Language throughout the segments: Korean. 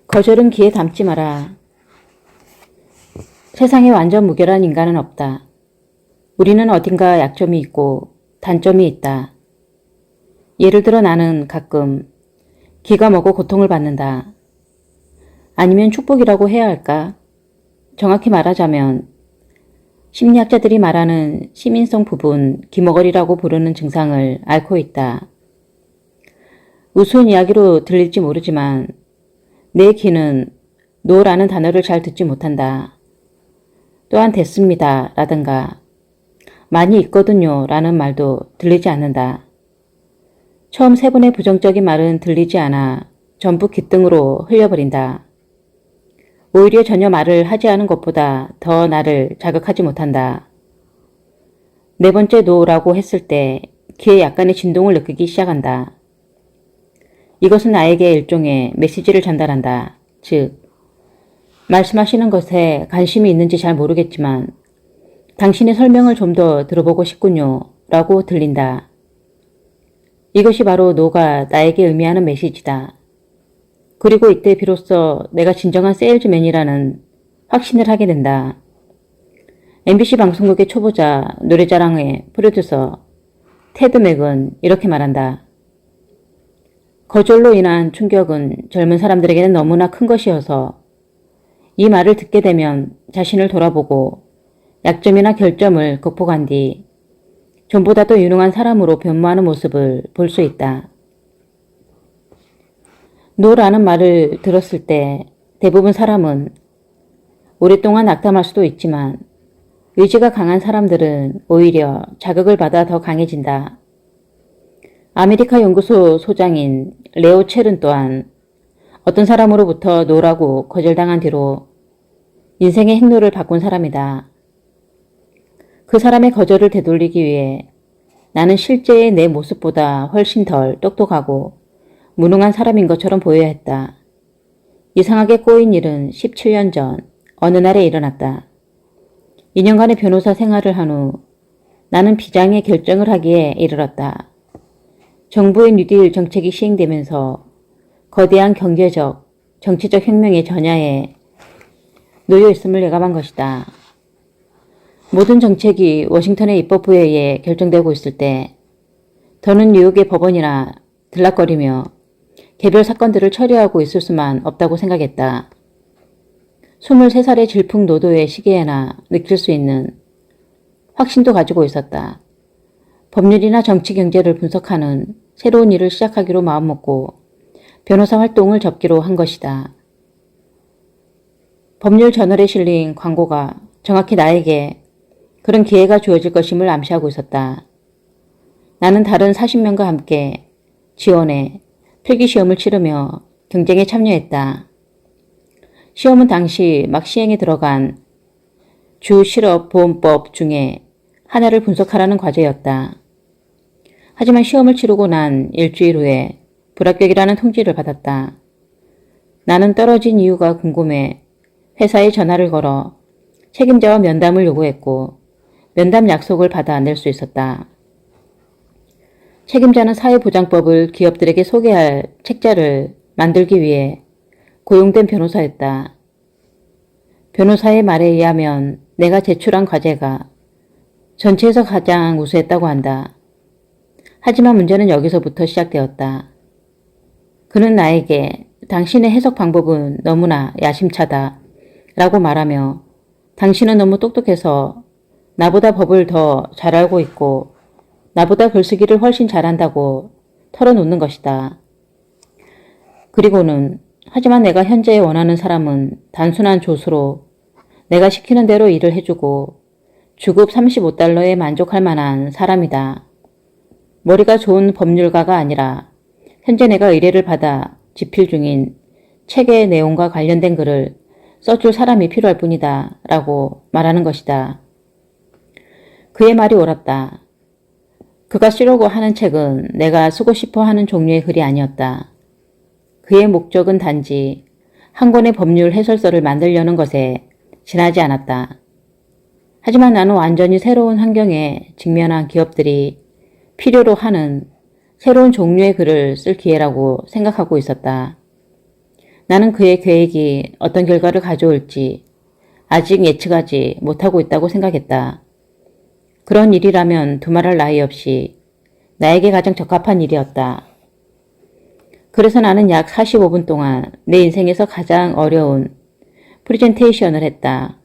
거절은 귀에 담지 마라. 세상에 완전 무결한 인간은 없다. 우리는 어딘가 약점이 있고 단점이 있다. 예를 들어 나는 가끔 기가 먹어 고통을 받는다. 아니면 축복이라고 해야 할까? 정확히 말하자면 심리학자들이 말하는 시민성 부분 기머거리라고 부르는 증상을 앓고 있다. 우스운 이야기로 들릴지 모르지만 내 귀는 노라는 단어를 잘 듣지 못한다. 또한 됐습니다 라든가 많이 있거든요 라는 말도 들리지 않는다. 처음 세 번의 부정적인 말은 들리지 않아 전부 귓등으로 흘려버린다. 오히려 전혀 말을 하지 않은 것보다 더 나를 자극하지 못한다. 네 번째 노라고 했을 때 귀에 약간의 진동을 느끼기 시작한다. 이것은 나에게 일종의 메시지를 전달한다. 즉, 말씀하시는 것에 관심이 있는지 잘 모르겠지만 당신의 설명을 좀 더 들어보고 싶군요 라고 들린다. 이것이 바로 노가 나에게 의미하는 메시지다. 그리고 이때 비로소 내가 진정한 세일즈맨이라는 확신을 하게 된다. MBC 방송국의 초보자 노래자랑의 프로듀서 테드 맥은 이렇게 말한다. 거절로 인한 충격은 젊은 사람들에게는 너무나 큰 것이어서 이 말을 듣게 되면 자신을 돌아보고 약점이나 결점을 극복한 뒤 전보다 더 유능한 사람으로 변모하는 모습을 볼 수 있다. 노라는 말을 들었을 때 대부분 사람은 오랫동안 낙담할 수도 있지만 의지가 강한 사람들은 오히려 자극을 받아 더 강해진다. 아메리카 연구소 소장인 레오 첼은 또한 어떤 사람으로부터 노라고 거절당한 뒤로 인생의 행로를 바꾼 사람이다. 그 사람의 거절을 되돌리기 위해 나는 실제의 내 모습보다 훨씬 덜 똑똑하고 무능한 사람인 것처럼 보여야 했다. 이상하게 꼬인 일은 17년 전 어느 날에 일어났다. 2년간의 변호사 생활을 한 후 나는 비장의 결정을 하기에 이르렀다. 정부의 뉴딜 정책이 시행되면서 거대한 경제적, 정치적 혁명의 전야에 놓여 있음을 예감한 것이다. 모든 정책이 워싱턴의 입법부에 의해 결정되고 있을 때 더는 뉴욕의 법원이나 들락거리며 개별 사건들을 처리하고 있을 수만 없다고 생각했다. 23살의 질풍노도의 시기에나 느낄 수 있는 확신도 가지고 있었다. 법률이나 정치 경제를 분석하는 새로운 일을 시작하기로 마음먹고 변호사 활동을 접기로 한 것이다. 법률 저널에 실린 광고가 정확히 나에게 그런 기회가 주어질 것임을 암시하고 있었다. 나는 다른 40명과 함께 지원해 필기시험을 치르며 경쟁에 참여했다. 시험은 당시 막 시행에 들어간 주실업보험법 중에 하나를 분석하라는 과제였다. 하지만 시험을 치르고 난 일주일 후에 불합격이라는 통지를 받았다. 나는 떨어진 이유가 궁금해 회사에 전화를 걸어 책임자와 면담을 요구했고 면담 약속을 받아 낼 수 있었다. 책임자는 사회보장법을 기업들에게 소개할 책자를 만들기 위해 고용된 변호사였다. 변호사의 말에 의하면 내가 제출한 과제가 전체에서 가장 우수했다고 한다. 하지만 문제는 여기서부터 시작되었다. 그는 나에게 당신의 해석 방법은 너무나 야심차다 라고 말하며 당신은 너무 똑똑해서 나보다 법을 더 잘 알고 있고 나보다 글쓰기를 훨씬 잘한다고 털어놓는 것이다. 그리고는 하지만 내가 현재 원하는 사람은 단순한 조수로 내가 시키는 대로 일을 해주고 주급 $35에 만족할 만한 사람이다. 머리가 좋은 법률가가 아니라 현재 내가 의뢰를 받아 집필 중인 책의 내용과 관련된 글을 써줄 사람이 필요할 뿐이다 라고 말하는 것이다. 그의 말이 옳았다. 그가 쓰려고 하는 책은 내가 쓰고 싶어 하는 종류의 글이 아니었다. 그의 목적은 단지 한 권의 법률 해설서를 만들려는 것에 지나지 않았다. 하지만 나는 완전히 새로운 환경에 직면한 기업들이 필요로 하는 새로운 종류의 글을 쓸 기회라고 생각하고 있었다. 나는 그의 계획이 어떤 결과를 가져올지 아직 예측하지 못하고 있다고 생각했다. 그런 일이라면 두말할 나위 없이 나에게 가장 적합한 일이었다. 그래서 나는 약 45분 동안 내 인생에서 가장 어려운 프레젠테이션을 했다.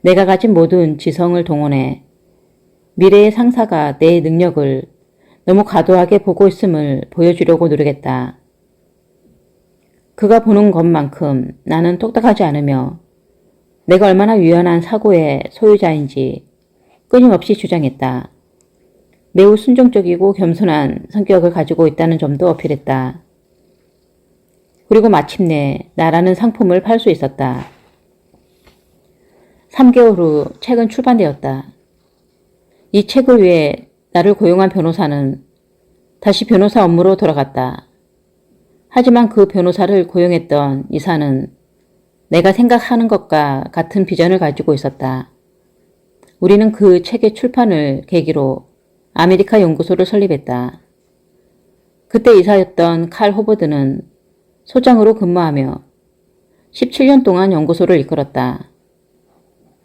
내가 가진 모든 지성을 동원해 미래의 상사가 내 능력을 너무 과도하게 보고 있음을 보여주려고 노력했다. 그가 보는 것만큼 나는 똑똑하지 않으며 내가 얼마나 유연한 사고의 소유자인지 끊임없이 주장했다. 매우 순종적이고 겸손한 성격을 가지고 있다는 점도 어필했다. 그리고 마침내 나라는 상품을 팔 수 있었다. 3개월 후 책은 출판되었다. 이 책을 위해 나를 고용한 변호사는 다시 변호사 업무로 돌아갔다. 하지만 그 변호사를 고용했던 이사는 내가 생각하는 것과 같은 비전을 가지고 있었다. 우리는 그 책의 출판을 계기로 아메리카 연구소를 설립했다. 그때 이사였던 칼 호버드는 소장으로 근무하며 17년 동안 연구소를 이끌었다.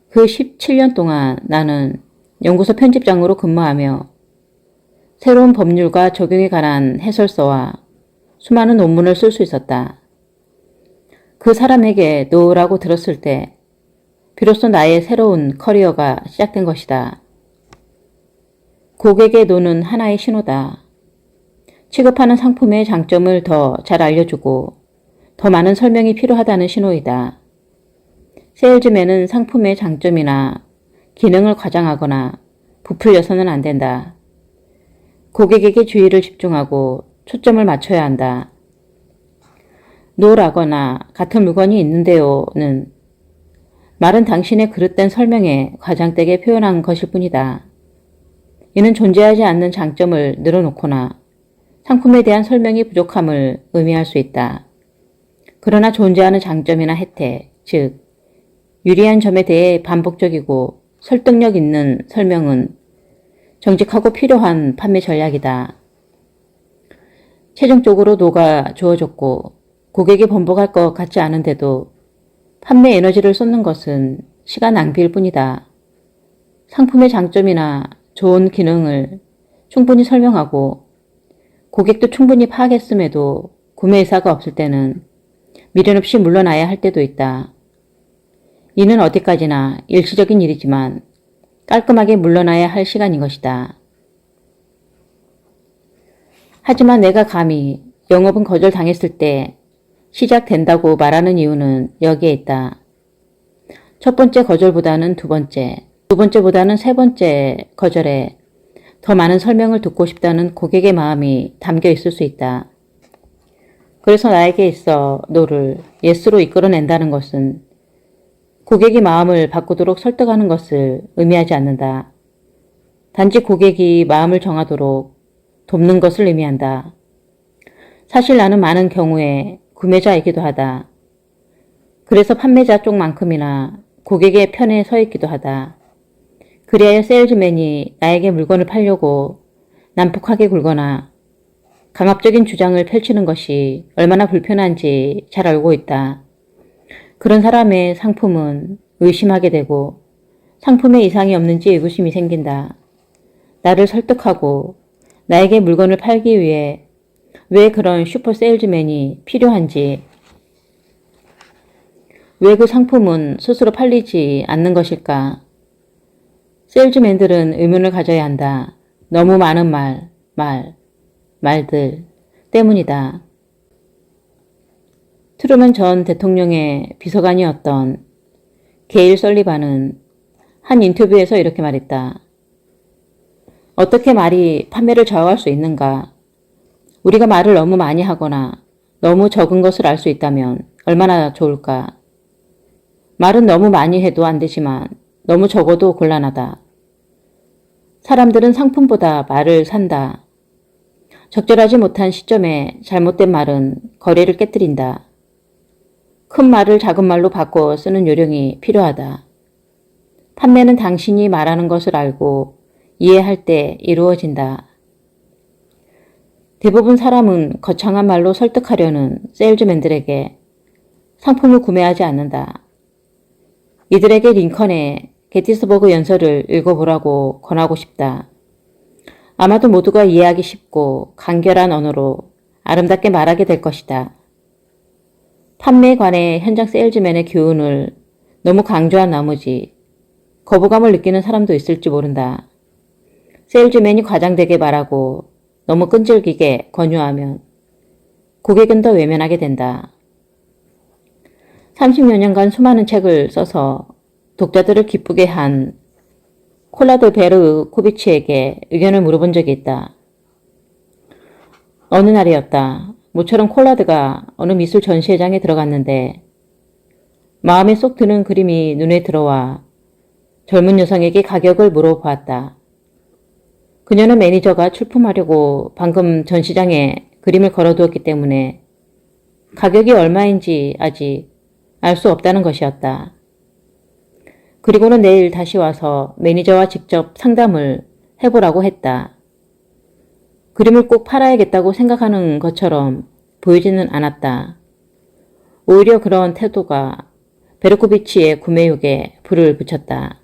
그 17년 동안 나는 연구소 편집장으로 근무하며 새로운 법률과 적용에 관한 해설서와 수많은 논문을 쓸 수 있었다. 그 사람에게 노라고 들었을 때 비로소 나의 새로운 커리어가 시작된 것이다. 고객의 노는 하나의 신호다. 취급하는 상품의 장점을 더 잘 알려주고 더 많은 설명이 필요하다는 신호이다. 세일즈맨은 상품의 장점이나 기능을 과장하거나 부풀려서는 안 된다. 고객에게 주의를 집중하고 초점을 맞춰야 한다. 노라거나 같은 물건이 있는데요는 말은 당신의 그릇된 설명에 과장되게 표현한 것일 뿐이다. 이는 존재하지 않는 장점을 늘어놓거나 상품에 대한 설명이 부족함을 의미할 수 있다. 그러나 존재하는 장점이나 혜택, 즉 유리한 점에 대해 반복적이고 설득력 있는 설명은 정직하고 필요한 판매 전략이다. 최종적으로 노가 주어졌고 고객이 번복할 것 같지 않은데도 판매 에너지를 쏟는 것은 시간 낭비일 뿐이다. 상품의 장점이나 좋은 기능을 충분히 설명하고 고객도 충분히 파악했음에도 구매 의사가 없을 때는 미련 없이 물러나야 할 때도 있다. 이는 어디까지나 일시적인 일이지만 깔끔하게 물러나야 할 시간인 것이다. 하지만 내가 감히 영업은 거절당했을 때 시작된다고 말하는 이유는 여기에 있다. 첫 번째 거절보다는 두 번째보다는 세 번째 거절에 더 많은 설명을 듣고 싶다는 고객의 마음이 담겨 있을 수 있다. 그래서 나에게 있어 노를 예스로 이끌어낸다는 것은 고객이 마음을 바꾸도록 설득하는 것을 의미하지 않는다. 단지 고객이 마음을 정하도록 돕는 것을 의미한다. 사실 나는 많은 경우에 구매자이기도 하다. 그래서 판매자 쪽만큼이나 고객의 편에 서 있기도 하다. 그리하여 세일즈맨이 나에게 물건을 팔려고 난폭하게 굴거나 강압적인 주장을 펼치는 것이 얼마나 불편한지 잘 알고 있다. 그런 사람의 상품은 의심하게 되고 상품에 이상이 없는지 의구심이 생긴다. 나를 설득하고 나에게 물건을 팔기 위해 왜 그런 슈퍼 세일즈맨이 필요한지, 왜 그 상품은 스스로 팔리지 않는 것일까? 세일즈맨들은 의문을 가져야 한다. 너무 많은 말들 때문이다. 트루먼 전 대통령의 비서관이었던 게일 설리반은 한 인터뷰에서 이렇게 말했다. 어떻게 말이 판매를 좌우할 수 있는가? 우리가 말을 너무 많이 하거나 너무 적은 것을 알 수 있다면 얼마나 좋을까? 말은 너무 많이 해도 안 되지만 너무 적어도 곤란하다. 사람들은 상품보다 말을 산다. 적절하지 못한 시점에 잘못된 말은 거래를 깨뜨린다. 큰 말을 작은 말로 바꿔 쓰는 요령이 필요하다. 판매는 당신이 말하는 것을 알고 이해할 때 이루어진다. 대부분 사람은 거창한 말로 설득하려는 세일즈맨들에게 상품을 구매하지 않는다. 이들에게 링컨의 게티스버그 연설을 읽어보라고 권하고 싶다. 아마도 모두가 이해하기 쉽고 간결한 언어로 아름답게 말하게 될 것이다. 판매에 관해 현장 세일즈맨의 교훈을 너무 강조한 나머지 거부감을 느끼는 사람도 있을지 모른다. 세일즈맨이 과장되게 말하고 너무 끈질기게 권유하면 고객은 더 외면하게 된다. 30여 년간 수많은 책을 써서 독자들을 기쁘게 한 콜라드 베르코비치에게 의견을 물어본 적이 있다. 어느 날이었다. 모처럼 콜라드가 어느 미술 전시회장에 들어갔는데 마음에 쏙 드는 그림이 눈에 들어와 젊은 여성에게 가격을 물어보았다. 그녀는 매니저가 출품하려고 방금 전시장에 그림을 걸어두었기 때문에 가격이 얼마인지 아직 알 수 없다는 것이었다. 그리고는 내일 다시 와서 매니저와 직접 상담을 해보라고 했다. 그림을 꼭 팔아야겠다고 생각하는 것처럼 보이지는 않았다. 오히려 그런 태도가 베르코비치의 구매욕에 불을 붙였다.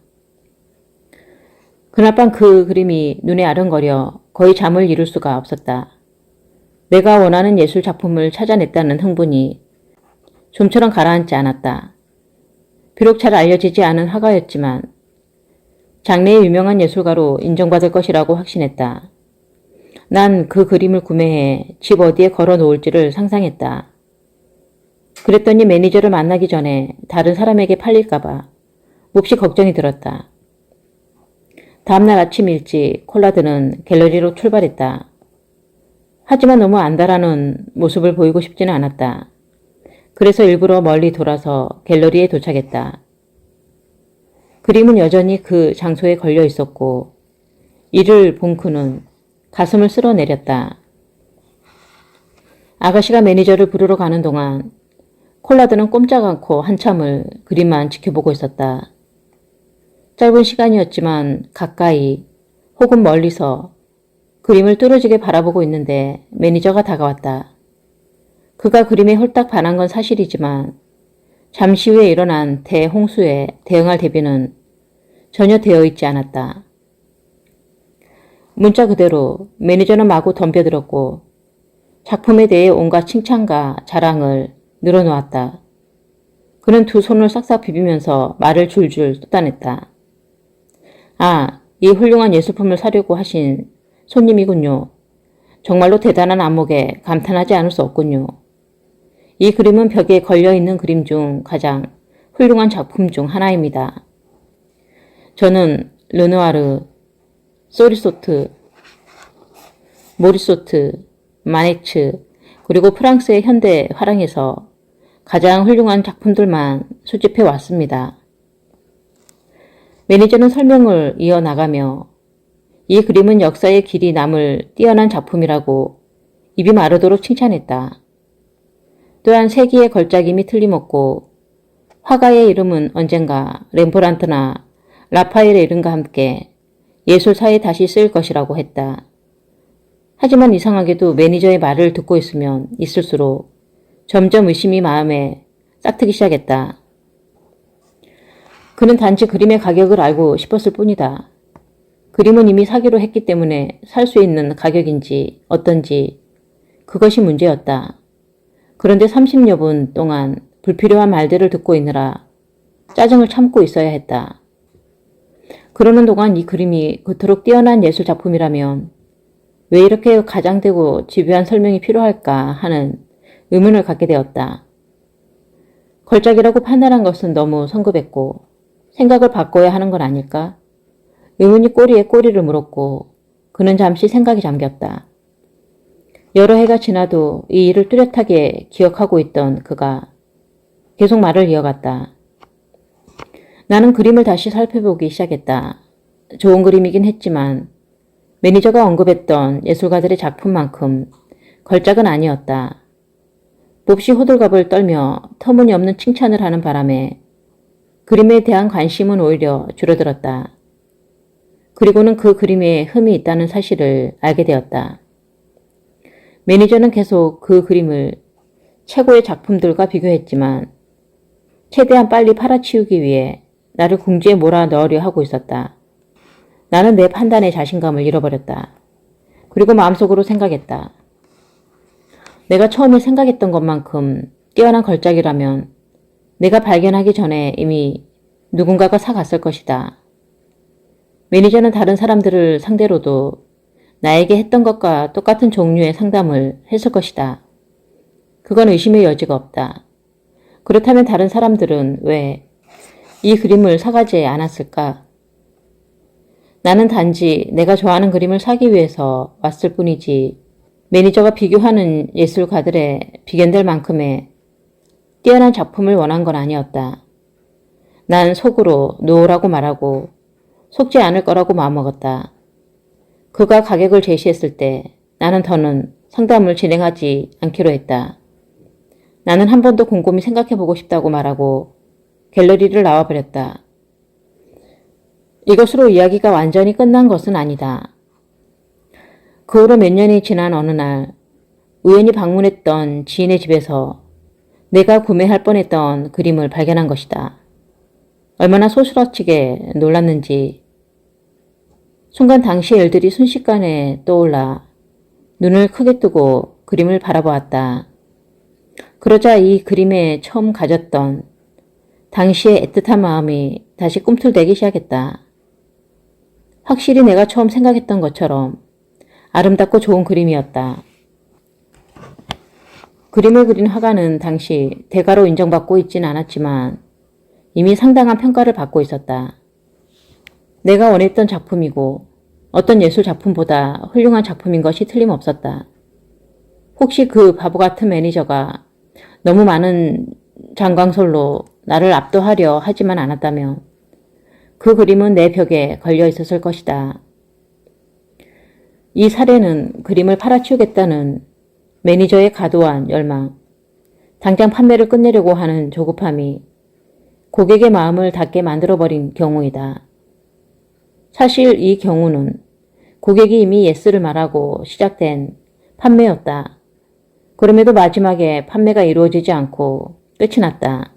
그날 밤 그 그림이 눈에 아른거려 거의 잠을 이룰 수가 없었다. 내가 원하는 예술 작품을 찾아냈다는 흥분이 좀처럼 가라앉지 않았다. 비록 잘 알려지지 않은 화가였지만 장래의 유명한 예술가로 인정받을 것이라고 확신했다. 난 그 그림을 구매해 집 어디에 걸어 놓을지를 상상했다. 그랬더니 매니저를 만나기 전에 다른 사람에게 팔릴까봐 몹시 걱정이 들었다. 다음날 아침 일찍 콜라드는 갤러리로 출발했다. 하지만 너무 안달하는 모습을 보이고 싶지는 않았다. 그래서 일부러 멀리 돌아서 갤러리에 도착했다. 그림은 여전히 그 장소에 걸려 있었고 이를 본 그는 가슴을 쓸어내렸다. 아가씨가 매니저를 부르러 가는 동안 콜라드는 꼼짝 않고 한참을 그림만 지켜보고 있었다. 짧은 시간이었지만 가까이 혹은 멀리서 그림을 뚫어지게 바라보고 있는데 매니저가 다가왔다. 그가 그림에 홀딱 반한 건 사실이지만 잠시 후에 일어난 대홍수에 대응할 대비는 전혀 되어 있지 않았다. 문자 그대로 매니저는 마구 덤벼들었고 작품에 대해 온갖 칭찬과 자랑을 늘어놓았다. 그는 두 손을 싹싹 비비면서 말을 줄줄 쏟아냈다. 아, 이 훌륭한 예술품을 사려고 하신 손님이군요. 정말로 대단한 안목에 감탄하지 않을 수 없군요. 이 그림은 벽에 걸려있는 그림 중 가장 훌륭한 작품 중 하나입니다. 저는 르누아르, 소리소트, 모리소트, 마네츠, 그리고 프랑스의 현대 화랑에서 가장 훌륭한 작품들만 수집해 왔습니다. 매니저는 설명을 이어나가며 이 그림은 역사의 길이 남을 뛰어난 작품이라고 입이 마르도록 칭찬했다. 또한 세기의 걸작임이 틀림없고 화가의 이름은 언젠가 렘브란트나 라파엘의 이름과 함께 예술사에 다시 쓰일 것이라고 했다. 하지만 이상하게도 매니저의 말을 듣고 있으면 있을수록 점점 의심이 마음에 싹트기 시작했다. 그는 단지 그림의 가격을 알고 싶었을 뿐이다. 그림은 이미 사기로 했기 때문에 살 수 있는 가격인지 어떤지 그것이 문제였다. 그런데 30여 분 동안 불필요한 말들을 듣고 있느라 짜증을 참고 있어야 했다. 그러는 동안 이 그림이 그토록 뛰어난 예술 작품이라면 왜 이렇게 가장되고 집요한 설명이 필요할까 하는 의문을 갖게 되었다. 걸작이라고 판단한 것은 너무 성급했고 생각을 바꿔야 하는 건 아닐까? 의문이 꼬리에 꼬리를 물었고 그는 잠시 생각이 잠겼다. 여러 해가 지나도 이 일을 뚜렷하게 기억하고 있던 그가 계속 말을 이어갔다. 나는 그림을 다시 살펴보기 시작했다. 좋은 그림이긴 했지만 매니저가 언급했던 예술가들의 작품만큼 걸작은 아니었다. 몹시 호들갑을 떨며 터무니없는 칭찬을 하는 바람에 그림에 대한 관심은 오히려 줄어들었다. 그리고는 그 그림에 흠이 있다는 사실을 알게 되었다. 매니저는 계속 그 그림을 최고의 작품들과 비교했지만 최대한 빨리 팔아치우기 위해 나를 궁지에 몰아 넣으려 하고 있었다. 나는 내 판단의 자신감을 잃어버렸다. 그리고 마음속으로 생각했다. 내가 처음에 생각했던 것만큼 뛰어난 걸작이라면 내가 발견하기 전에 이미 누군가가 사갔을 것이다. 매니저는 다른 사람들을 상대로도 나에게 했던 것과 똑같은 종류의 상담을 했을 것이다. 그건 의심의 여지가 없다. 그렇다면 다른 사람들은 왜 이 그림을 사가지 않았을까? 나는 단지 내가 좋아하는 그림을 사기 위해서 왔을 뿐이지 매니저가 비교하는 예술가들의 비견될 만큼의 뛰어난 작품을 원한 건 아니었다. 난 속으로 노라고 말하고 속지 않을 거라고 마음먹었다. 그가 가격을 제시했을 때 나는 더는 상담을 진행하지 않기로 했다. 나는 한 번 더 곰곰이 생각해보고 싶다고 말하고 갤러리를 나와버렸다. 이것으로 이야기가 완전히 끝난 것은 아니다. 그 후로 몇 년이 지난 어느 날 우연히 방문했던 지인의 집에서 내가 구매할 뻔했던 그림을 발견한 것이다. 얼마나 소스라치게 놀랐는지 순간 당시의 일들이 순식간에 떠올라 눈을 크게 뜨고 그림을 바라보았다. 그러자 이 그림에 처음 가졌던 당시의 애틋한 마음이 다시 꿈틀대기 시작했다. 확실히 내가 처음 생각했던 것처럼 아름답고 좋은 그림이었다. 그림을 그린 화가는 당시 대가로 인정받고 있진 않았지만 이미 상당한 평가를 받고 있었다. 내가 원했던 작품이고 어떤 예술 작품보다 훌륭한 작품인 것이 틀림없었다. 혹시 그 바보 같은 매니저가 너무 많은 장광솔로 나를 압도하려 하지만 않았다면 그 그림은 내 벽에 걸려 있었을 것이다. 이 사례는 그림을 팔아치우겠다는 매니저의 과도한 열망, 당장 판매를 끝내려고 하는 조급함이 고객의 마음을 닫게 만들어버린 경우이다. 사실 이 경우는 고객이 이미 예스를 말하고 시작된 판매였다. 그럼에도 마지막에 판매가 이루어지지 않고 끝이 났다.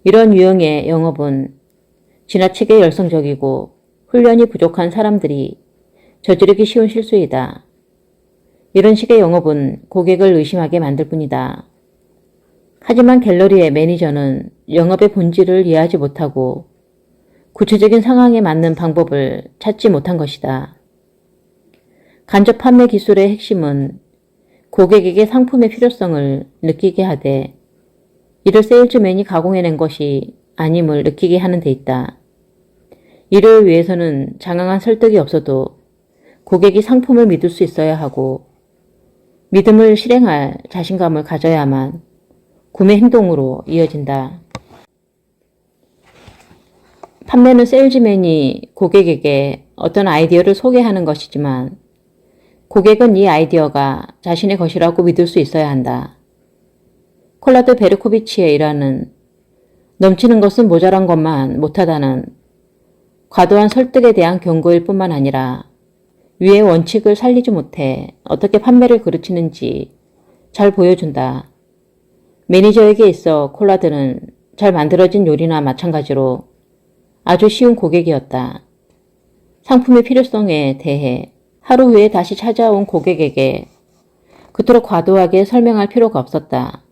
이런 유형의 영업은 지나치게 열성적이고 훈련이 부족한 사람들이 저지르기 쉬운 실수이다. 이런 식의 영업은 고객을 의심하게 만들 뿐이다. 하지만 갤러리의 매니저는 영업의 본질을 이해하지 못하고 구체적인 상황에 맞는 방법을 찾지 못한 것이다. 간접 판매 기술의 핵심은 고객에게 상품의 필요성을 느끼게 하되 이를 세일즈맨이 가공해낸 것이 아님을 느끼게 하는 데 있다. 이를 위해서는 장황한 설득이 없어도 고객이 상품을 믿을 수 있어야 하고 믿음을 실행할 자신감을 가져야만 구매 행동으로 이어진다. 판매는 세일즈맨이 고객에게 어떤 아이디어를 소개하는 것이지만 고객은 이 아이디어가 자신의 것이라고 믿을 수 있어야 한다. 콜라드 베르코비치의 일화는 넘치는 것은 모자란 것만 못하다는 과도한 설득에 대한 경고일 뿐만 아니라 위의 원칙을 살리지 못해 어떻게 판매를 그르치는지 잘 보여준다. 매니저에게 있어 콜라드는 잘 만들어진 요리나 마찬가지로 아주 쉬운 고객이었다. 상품의 필요성에 대해 하루 후에 다시 찾아온 고객에게 그토록 과도하게 설명할 필요가 없었다.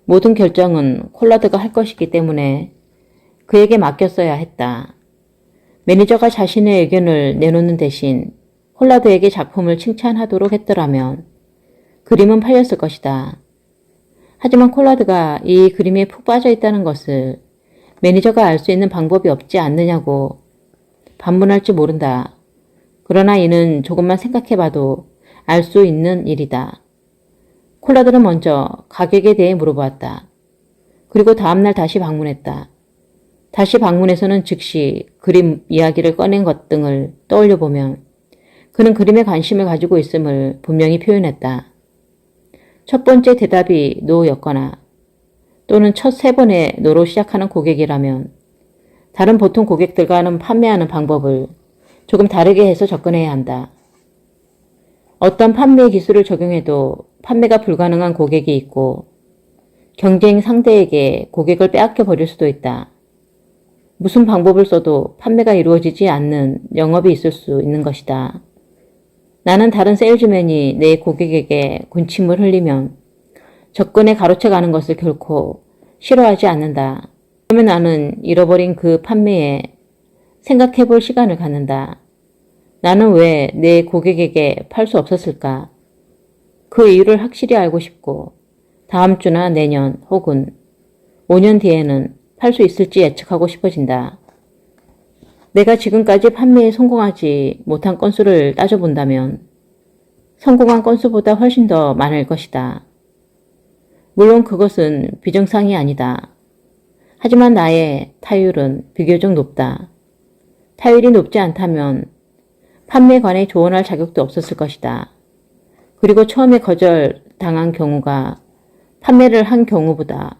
모든 결정은 콜라드가 할 것이기 때문에 그에게 맡겼어야 했다. 매니저가 자신의 의견을 내놓는 대신 콜라드에게 작품을 칭찬하도록 했더라면 그림은 팔렸을 것이다. 하지만 콜라드가 이 그림에 푹 빠져 있다는 것을 매니저가 알 수 있는 방법이 없지 않느냐고 반문할지 모른다. 그러나 이는 조금만 생각해봐도 알 수 있는 일이다. 콜라드는 먼저 가격에 대해 물어보았다. 그리고 다음날 다시 방문했다. 다시 방문해서는 즉시 그림 이야기를 꺼낸 것 등을 떠올려보면 그는 그림에 관심을 가지고 있음을 분명히 표현했다. 첫 번째 대답이 노였거나 또는 첫 세 번의 노로 시작하는 고객이라면 다른 보통 고객들과는 판매하는 방법을 조금 다르게 해서 접근해야 한다. 어떤 판매 기술을 적용해도 판매가 불가능한 고객이 있고 경쟁 상대에게 고객을 빼앗겨 버릴 수도 있다. 무슨 방법을 써도 판매가 이루어지지 않는 영업이 있을 수 있는 것이다. 나는 다른 세일즈맨이 내 고객에게 군침을 흘리면 접근에 가로채가는 것을 결코 싫어하지 않는다. 그러면 나는 잃어버린 그 판매에 생각해 볼 시간을 갖는다. 나는 왜 내 고객에게 팔 수 없었을까? 그 이유를 확실히 알고 싶고 다음 주나 내년 혹은 5년 뒤에는 팔 수 있을지 예측하고 싶어진다. 내가 지금까지 판매에 성공하지 못한 건수를 따져본다면 성공한 건수보다 훨씬 더 많을 것이다. 물론 그것은 비정상이 아니다. 하지만 나의 타율은 비교적 높다. 타율이 높지 않다면 판매에 관해 조언할 자격도 없었을 것이다. 그리고 처음에 거절당한 경우가 판매를 한 경우보다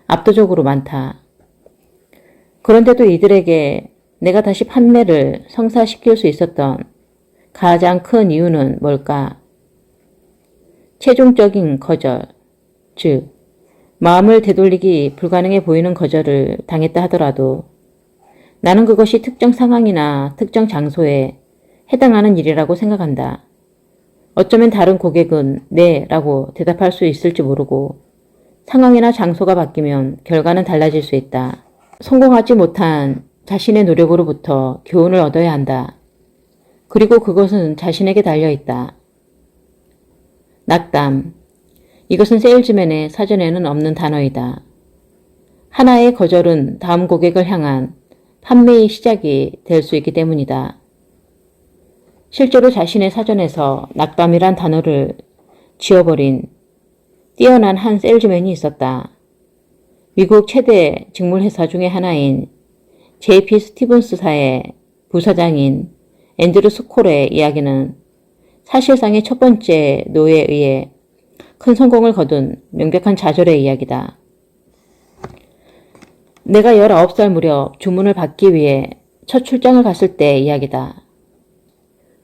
압도적으로 많다. 그런데도 이들에게 내가 다시 판매를 성사시킬 수 있었던 가장 큰 이유는 뭘까? 최종적인 거절, 즉 마음을 되돌리기 불가능해 보이는 거절을 당했다 하더라도 나는 그것이 특정 상황이나 특정 장소에 해당하는 일이라고 생각한다. 어쩌면 다른 고객은 네 라고 대답할 수 있을지 모르고 상황이나 장소가 바뀌면 결과는 달라질 수 있다. 성공하지 못한 자신의 노력으로부터 교훈을 얻어야 한다. 그리고 그것은 자신에게 달려있다. 낙담. 이것은 세일즈맨의 사전에는 없는 단어이다. 하나의 거절은 다음 고객을 향한 판매의 시작이 될 수 있기 때문이다. 실제로 자신의 사전에서 낙담이란 단어를 지워버린 뛰어난 한 세일즈맨이 있었다. 미국 최대 직물회사 중의 하나인 JP 스티븐스사의 부사장인 앤드류 스콜의 이야기는 사실상의 첫 번째 노에 의해 큰 성공을 거둔 명백한 좌절의 이야기다. 내가 19살 무렵 주문을 받기 위해 첫 출장을 갔을 때의 이야기다.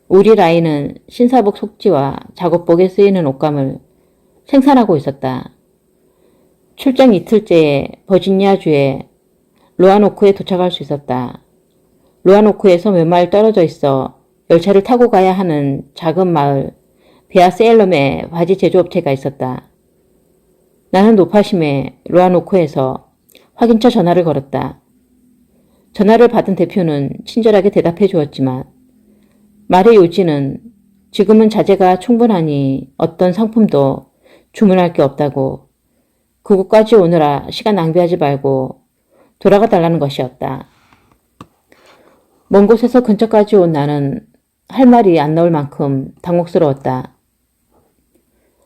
우리 라인은 신사복 속지와 작업복에 쓰이는 옷감을 생산하고 있었다. 출장 이틀째에 버지니아주의 로아노크에 도착할 수 있었다. 로아노크에서 몇 마일 떨어져 있어 열차를 타고 가야 하는 작은 마을 베아세일럼에 바지 제조업체가 있었다. 나는 노파심에 로아노크에서 확인차 전화를 걸었다. 전화를 받은 대표는 친절하게 대답해 주었지만 말의 요지는 지금은 자재가 충분하니 어떤 상품도 주문할 게 없다고 그곳까지 오느라 시간 낭비하지 말고 돌아가 달라는 것이었다. 먼 곳에서 근처까지 온 나는 할 말이 안 나올 만큼 당혹스러웠다.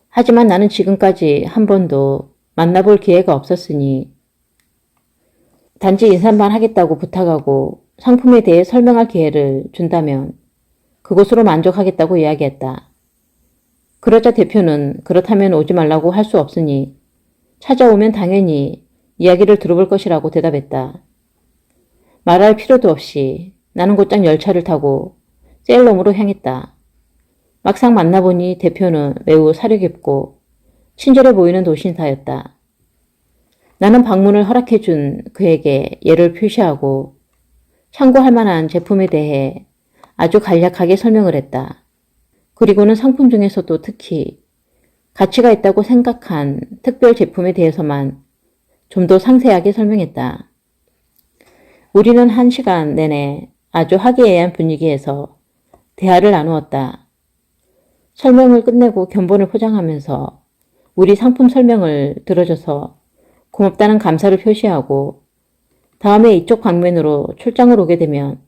하지만 나는 지금까지 한 번도 만나볼 기회가 없었으니 단지 인사만 하겠다고 부탁하고 상품에 대해 설명할 기회를 준다면 그곳으로 만족하겠다고 이야기했다. 그러자 대표는 그렇다면 오지 말라고 할 수 없으니 찾아오면 당연히 이야기를 들어볼 것이라고 대답했다. 말할 필요도 없이 나는 곧장 열차를 타고 세일럼으로 향했다. 막상 만나보니 대표는 매우 사려 깊고 친절해 보이는 도신사였다. 나는 방문을 허락해준 그에게 예를 표시하고 참고할 만한 제품에 대해 아주 간략하게 설명을 했다. 그리고는 상품 중에서도 특히 가치가 있다고 생각한 특별 제품에 대해서만 좀 더 상세하게 설명했다. 우리는 1시간 내내 아주 화기애애한 분위기에서 대화를 나누었다. 설명을 끝내고 견본을 포장하면서 우리 상품 설명을 들어줘서 고맙다는 감사를 표시하고 다음에 이쪽 방면으로 출장을 오게 되면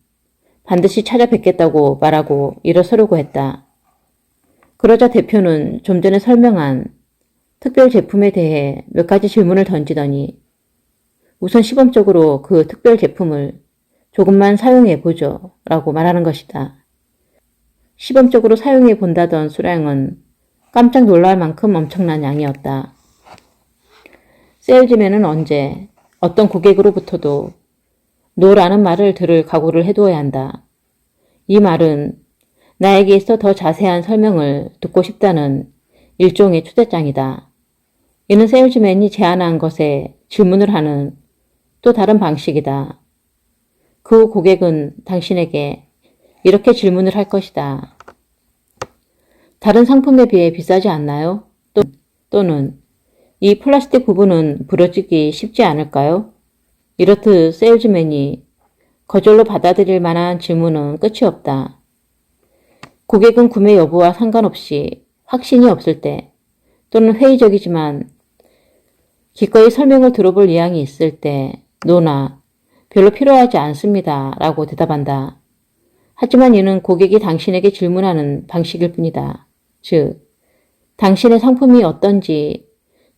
반드시 찾아뵙겠다고 말하고 일어서려고 했다. 그러자 대표는 좀 전에 설명한 특별 제품에 대해 몇 가지 질문을 던지더니 우선 시범적으로 그 특별 제품을 조금만 사용해 보죠 라고 말하는 것이다. 시범적으로 사용해 본다던 수량은 깜짝 놀랄 만큼 엄청난 양이었다. 세일즈맨은 언제 어떤 고객으로부터도 노라는 말을 들을 각오를 해두어야 한다. 이 말은 나에게 있어 더 자세한 설명을 듣고 싶다는 일종의 초대장이다. 이는 세일즈맨이 제안한 것에 질문을 하는 또 다른 방식이다. 그 고객은 당신에게 이렇게 질문을 할 것이다. 다른 상품에 비해 비싸지 않나요? 또는 이 플라스틱 부분은 부러지기 쉽지 않을까요? 이렇듯 세일즈맨이 거절로 받아들일 만한 질문은 끝이 없다. 고객은 구매 여부와 상관없이 확신이 없을 때 또는 회의적이지만 기꺼이 설명을 들어볼 의향이 있을 때 노나 별로 필요하지 않습니다 라고 대답한다. 하지만 이는 고객이 당신에게 질문하는 방식일 뿐이다. 즉, 당신의 상품이 어떤지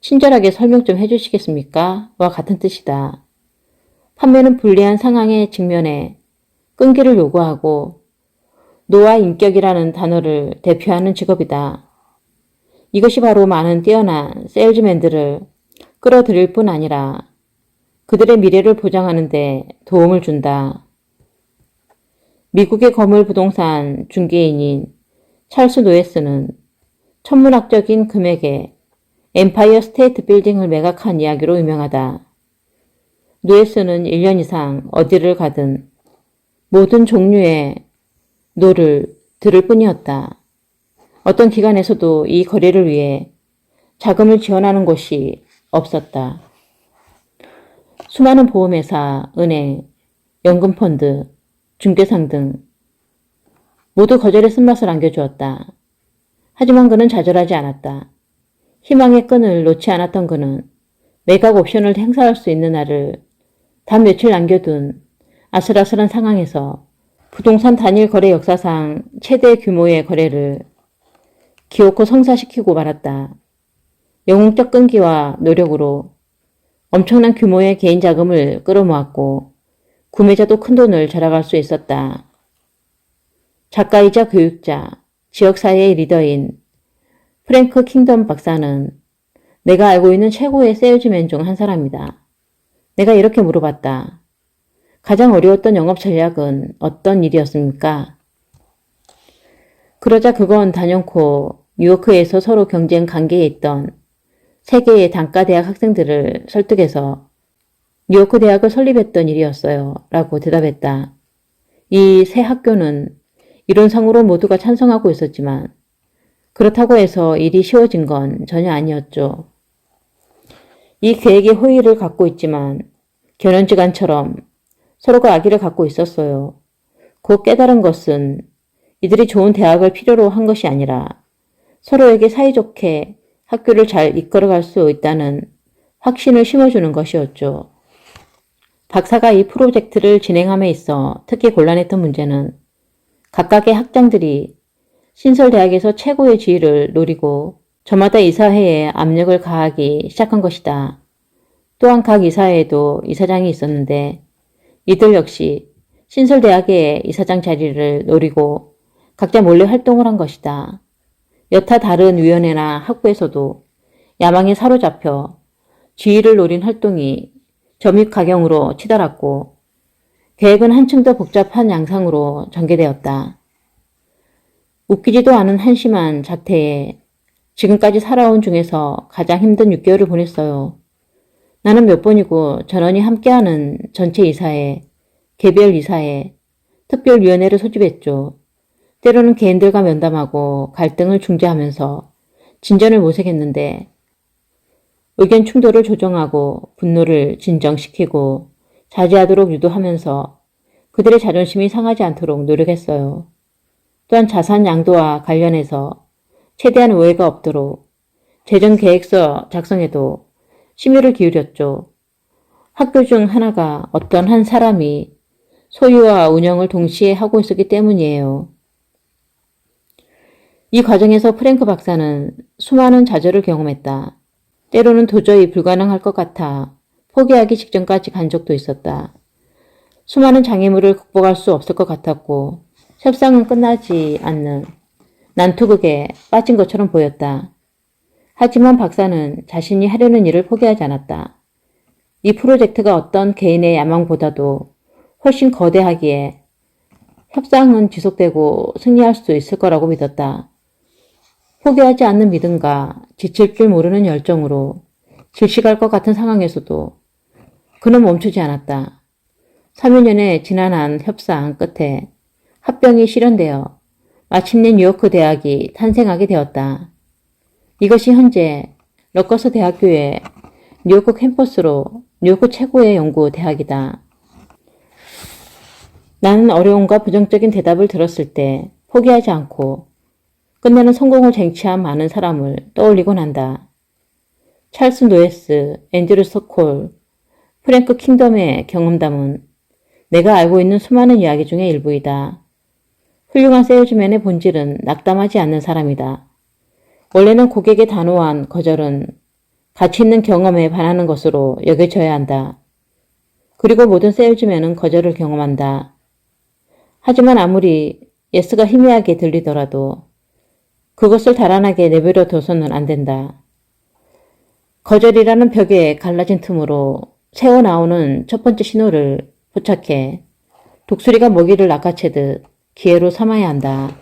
친절하게 설명 좀 해주시겠습니까? 와 같은 뜻이다. 판매는 불리한 상황에 직면해 끈기를 요구하고 노와 인격이라는 단어를 대표하는 직업이다. 이것이 바로 많은 뛰어난 세일즈맨들을 끌어들일 뿐 아니라 그들의 미래를 보장하는 데 도움을 준다. 미국의 거물 부동산 중개인인 찰스 노에스는 천문학적인 금액의 엠파이어 스테이트 빌딩을 매각한 이야기로 유명하다. 노에스는 1년 이상 어디를 가든 모든 종류의 노를 들을 뿐이었다. 어떤 기관에서도 이 거래를 위해 자금을 지원하는 곳이 없었다. 수많은 보험회사, 은행, 연금펀드, 중개상 등 모두 거절의 쓴맛을 안겨주었다. 하지만 그는 좌절하지 않았다. 희망의 끈을 놓지 않았던 그는 매각 옵션을 행사할 수 있는 날을 단 며칠 남겨둔 아슬아슬한 상황에서 부동산 단일 거래 역사상 최대 규모의 거래를 기어코 성사시키고 말았다. 영웅적 끈기와 노력으로 엄청난 규모의 개인 자금을 끌어모았고 구매자도 큰 돈을 절약할 수 있었다. 작가이자 교육자, 지역사회의 리더인 프랭크 킹덤 박사는 내가 알고 있는 최고의 세일즈맨 중 한 사람이다. 내가 이렇게 물어봤다. 가장 어려웠던 영업 전략은 어떤 일이었습니까? 그러자 그건 단연코 뉴요크에서 서로 경쟁 관계에 있던 세 개의 단과대학 학생들을 설득해서 뉴요크 대학을 설립했던 일이었어요. 라고 대답했다. 이 세 학교는 이론상으로 모두가 찬성하고 있었지만 그렇다고 해서 일이 쉬워진 건 전혀 아니었죠. 이 계획의 호의를 갖고 있지만 견원지간처럼 서로가 악의를 갖고 있었어요. 곧 깨달은 것은 이들이 좋은 대학을 필요로 한 것이 아니라 서로에게 사이좋게 학교를 잘 이끌어갈 수 있다는 확신을 심어주는 것이었죠. 박사가 이 프로젝트를 진행함에 있어 특히 곤란했던 문제는 각각의 학장들이 신설대학에서 최고의 지위를 노리고 저마다 이사회에 압력을 가하기 시작한 것이다. 또한 각 이사회에도 이사장이 있었는데 이들 역시 신설대학의 이사장 자리를 노리고 각자 몰래 활동을 한 것이다. 여타 다른 위원회나 학부에서도 야망에 사로잡혀 지위를 노린 활동이 점입가경으로 치달았고 계획은 한층 더 복잡한 양상으로 전개되었다. 웃기지도 않은 한심한 작태에 지금까지 살아온 중에서 가장 힘든 6개월을 보냈어요. 나는 몇 번이고 전원이 함께하는 전체 이사회, 개별 이사회, 특별위원회를 소집했죠. 때로는 개인들과 면담하고 갈등을 중재하면서 진전을 모색했는데 의견 충돌을 조정하고 분노를 진정시키고 자제하도록 유도하면서 그들의 자존심이 상하지 않도록 노력했어요. 또한 자산 양도와 관련해서 최대한 오해가 없도록 재정계획서 작성에도 심혈을 기울였죠. 학교 중 하나가 어떤 한 사람이 소유와 운영을 동시에 하고 있었기 때문이에요. 이 과정에서 프랭크 박사는 수많은 좌절을 경험했다. 때로는 도저히 불가능할 것 같아 포기하기 직전까지 간 적도 있었다. 수많은 장애물을 극복할 수 없을 것 같았고 협상은 끝나지 않는 난투극에 빠진 것처럼 보였다. 하지만 박사는 자신이 하려는 일을 포기하지 않았다. 이 프로젝트가 어떤 개인의 야망보다도 훨씬 거대하기에 협상은 지속되고 승리할 수 있을 거라고 믿었다. 포기하지 않는 믿음과 지칠 줄 모르는 열정으로 질식할 것 같은 상황에서도 그는 멈추지 않았다. 3여 년의 지난한 협상 끝에 합병이 실현되어 마침내 뉴요크 대학이 탄생하게 되었다. 이것이 현재 러커스 대학교의 뉴요크 캠퍼스로 뉴요크 최고의 연구 대학이다. 나는 어려움과 부정적인 대답을 들었을 때 포기하지 않고 끝내는 성공을 쟁취한 많은 사람을 떠올리곤 한다. 찰스 노에스, 앤드류 서콜, 프랭크 킹덤의 경험담은 내가 알고 있는 수많은 이야기 중의 일부이다. 훌륭한 세일즈맨의 본질은 낙담하지 않는 사람이다. 원래는 고객의 단호한 거절은 가치 있는 경험에 반하는 것으로 여겨져야 한다. 그리고 모든 세일즈맨은 거절을 경험한다. 하지만 아무리 예스가 희미하게 들리더라도 그것을 달아나게 내버려 둬서는 안 된다. 거절이라는 벽에 갈라진 틈으로 새어나오는 첫 번째 신호를 포착해 독수리가 먹이를 낚아채듯 기회로 삼아야 한다.